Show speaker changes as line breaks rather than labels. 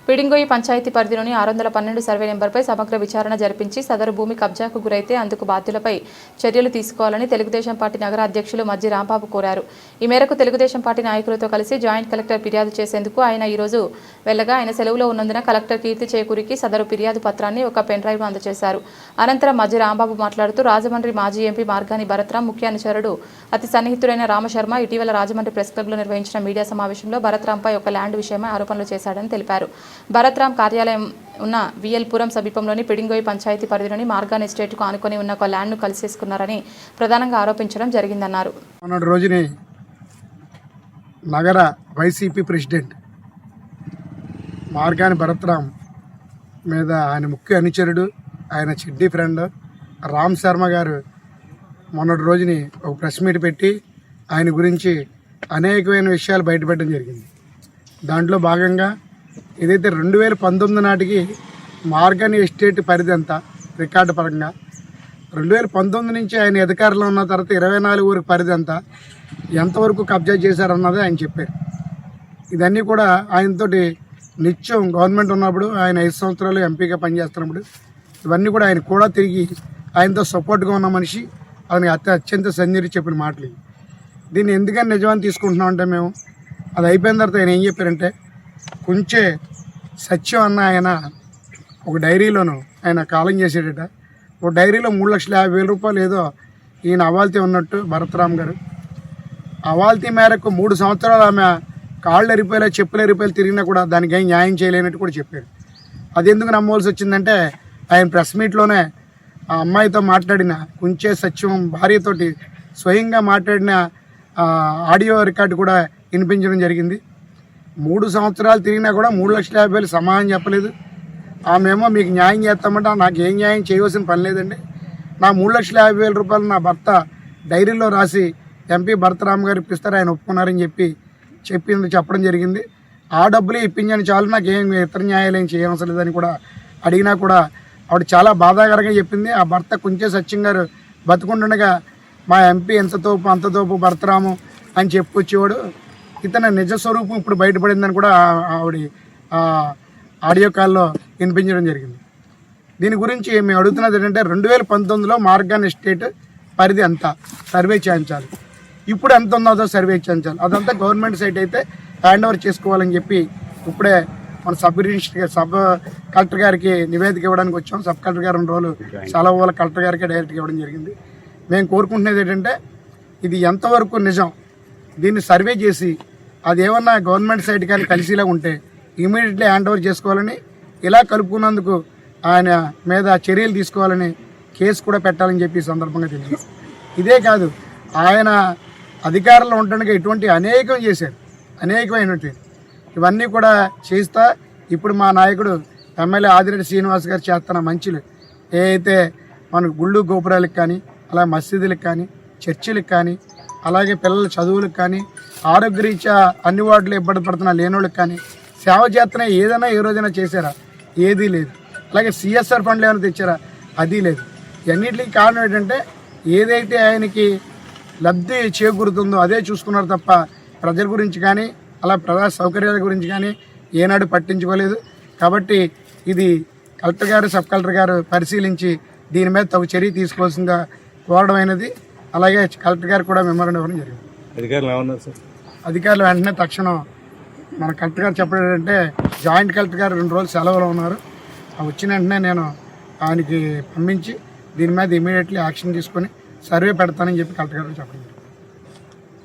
పిడింగోయి పంచాయతీ పరిధిలోని 612 సర్వే నెంబర్పై సమగ్ర విచారణ జరిపించి సదరు భూమి కబ్జాకు గురైతే అందుకు బాధ్యులపై చర్యలు తీసుకోవాలని తెలుగుదేశం పార్టీ నగర అధ్యక్షులు మజ్జి రాంబాబు కోరారు. ఈ మేరకు తెలుగుదేశం పార్టీ నాయకులతో కలిసి జాయింట్ కలెక్టర్ ఫిర్యాదు చేసేందుకు ఆయన ఈ రోజు వెళ్లగా ఆయన సెలవులో ఉన్నందున కలెక్టర్ కీర్తి చేకూరికి సదరు ఫిర్యాదు పత్రాన్ని ఒక పెన్ డ్రైవ్ అందజేశారు. అనంతరం మజ్జి రాంబాబు మాట్లాడుతూ రాజమండ్రి మాజీ ఎంపీ మార్గాని భరత్రాం ముఖ్య అనుచరుడు అతి సన్నిహితుడైన రామశర్మ ఇటీవల రాజమండ్రి ప్రెస్ క్లబ్లో నిర్వహించిన మీడియా సమావేశంలో భరత్రాంపై ఒక ల్యాండ్ విషయమై ఆరోపణలు చేశాడని తెలిపారు. భరత్రాం కార్యాలయం ఉన్న విఎల్పురం సమీపంలోని పిడింగోయి పంచాయతీ పరిధిలోని మార్గాన్ ఎస్టేట్కు ఆనుకొని ఉన్న ఒక ల్యాండ్ను కలిసేసుకున్నారని ప్రధానంగా ఆరోపించడం జరిగిందన్నారు.
మొన్నటి రోజుని నగర వైసీపీ ప్రెసిడెంట్ మార్గాని భరత్రాం మీద ఆయన ముఖ్య అనుచరుడు, ఆయన చెడ్డీ ఫ్రెండ్ రామ్ శర్మ గారు మొన్నటి రోజుని ఒక ప్రెస్ మీట్ పెట్టి ఆయన గురించి అనేకమైన విషయాలు బయటపెట్టడం జరిగింది. దాంట్లో భాగంగా ఏదైతే 2019 నాటికి మార్గాని ఎస్టేట్ పరిధి అంతా రికార్డు పరంగా 2019 నుంచి ఆయన అధికారంలో ఉన్న తర్వాత 24 ఊరికి పరిధి అంతా ఎంతవరకు కబ్జా చేశారన్నది ఆయన చెప్పారు. ఇదన్నీ కూడా ఆయనతోటి నిత్యం గవర్నమెంట్ ఉన్నప్పుడు ఆయన 5 సంవత్సరాలు ఎంపీగా పనిచేస్తున్నప్పుడు ఇవన్నీ కూడా ఆయన కూడా తిరిగి ఆయనతో సపోర్ట్గా ఉన్న మనిషి ఆయన అత్యంత సన్నిధి చెప్పిన మాటలు. దీన్ని ఎందుకని నిజమని తీసుకుంటున్నామంటే మేము అది అయిపోయిన తర్వాత ఆయన ఏం చెప్పారంటే కొంచెం సత్యం అన్న ఆయన ఒక డైరీలోను ఆయన కాలం చేసేటట. ఒక డైరీలో 3,50,000 రూపాయలు ఏదో ఈయన అవాల్తీ ఉన్నట్టు భరత్రాం గారు అవాల్తీ మేరకు 3 సంవత్సరాలు ఆమె కాళ్ళు ఎరిపోయేలా చెప్పులు ఎరిపోయేలా తిరిగినా కూడా దానికి ఏం న్యాయం చేయలేనట్టు కూడా చెప్పారు. అది ఎందుకు నమ్మవలసి వచ్చిందంటే ఆయన ప్రెస్ మీట్లోనే ఆ అమ్మాయితో మాట్లాడిన కొంచెం సత్యం భార్యతోటి స్వయంగా మాట్లాడిన ఆడియో రికార్డు కూడా వినిపించడం జరిగింది. 3 సంవత్సరాలు తిరిగినా కూడా 3,50,000 సమానం చెప్పలేదు. ఆమెమో మీకు న్యాయం చేస్తామంటే నాకు ఏం న్యాయం చేయవలసిన పని లేదండి, నా 3,50,000 రూపాయలు నా భర్త డైరీలో రాసి ఎంపీ భరత్రాం గారు ఇప్పిస్తారు, ఆయన ఒప్పుకున్నారని చెప్పడం జరిగింది. ఆ డబ్బులే ఇప్పించని చాలు, నాకు ఏం ఇతర న్యాయాలు ఏం చేయవలసిన లేదని కూడా అడిగినా కూడా ఆవిడ చాలా బాధాకరంగా చెప్పింది. ఆ భర్త కొంచెం సత్యం గారు బతుకుంటుండగా మా ఎంపీ ఎంత తోపు అంత తోపు భరత్రాము అని చెప్పుకొచ్చేవాడు, ఇతని నిజ స్వరూపం ఇప్పుడు బయటపడిందని కూడా ఆవిడ ఆడియో కాల్లో వినిపించడం జరిగింది. దీని గురించి మేము అడుగుతున్నది ఏంటంటే 2019లో మార్గాన్ ఎస్టేట్ పరిధి అంతా సర్వే చేయించాలి, ఇప్పుడు ఎంత ఉందో సర్వే చేయించాలి, అదంతా గవర్నమెంట్ సైట్ అయితే హ్యాండ్ ఓవర్ చేసుకోవాలని చెప్పి ఇప్పుడే మన సబ్ కలెక్టర్ గారికి నివేదిక ఇవ్వడానికి వచ్చాం. సబ్ కలెక్టర్ గారు 2 రోజులు సెలవు కలెక్టర్ గారికి డైరెక్ట్గా ఇవ్వడం జరిగింది. మేము కోరుకుంటున్నది ఏంటంటే ఇది ఎంతవరకు నిజం, దీన్ని సర్వే చేసి అది ఏమన్నా గవర్నమెంట్ సైట్ కానీ కలిసిలా ఉంటే ఇమీడియట్లీ హ్యాండ్ ఓవర్ చేసుకోవాలని, ఇలా కలుపుకున్నందుకు ఆయన మీద చర్యలు తీసుకోవాలని కేసు కూడా పెట్టాలని చెప్పి సందర్భంగా తెలియదు. ఇదే కాదు, ఆయన అధికారంలో ఉండడానికి ఇటువంటి అనేకం చేశారు, అనేకమైనటువంటి ఇవన్నీ కూడా చేస్తా ఇప్పుడు మా నాయకుడు ఎమ్మెల్యే ఆదిరెడ్డి శ్రీనివాస్ గారు చేస్తున్న మంచిలు ఏదైతే మనకు గుళ్ళు గోపురాలకు కానీ అలా మసీదులకు కానీ చర్చిలకు కానీ అలాగే పిల్లల చదువులకు కానీ ఆరోగ్యరీత్యా అన్ని వాటిలో ఇబ్బంది పడుతున్న లేనోళ్ళకి కానీ సేవ చేస్తున్న ఏదైనా ఏ రోజైనా చేశారా? ఏదీ లేదు. అలాగే సిఎస్ఆర్ ఫండ్లు ఏమైనా తెచ్చారా? అది లేదు. ఇవన్నిటికి కారణం ఏంటంటే ఏదైతే ఆయనకి లబ్ధి చేకూరుతుందో అదే చూసుకున్నారు తప్ప ప్రజల గురించి కానీ అలా ప్రజా సౌకర్యాల గురించి కానీ ఏనాడు పట్టించుకోలేదు. కాబట్టి ఇది కలెక్టర్ గారు సబ్ కలెక్టర్ గారు పరిశీలించి దీని మీద తగు చర్య తీసుకోవాల్సిందిగా కోరడం అయినది. అలాగే కలెక్టర్ గారు కూడా మెమోరాండం ఇవ్వడం జరిగింది. అధికారులు వెంటనే తక్షణం మన కలెక్టర్ గారు చెప్పడం ఏంటంటే జాయింట్ కలెక్టర్ గారు 2 రోజులు సెలవులో ఉన్నారు, వచ్చిన వెంటనే నేను ఆయనకి పంపించి దీని మీద ఇమీడియట్లీ యాక్షన్ తీసుకొని సర్వే పెడతానని చెప్పి కలెక్టర్ గారు చెప్పడం జరిగింది.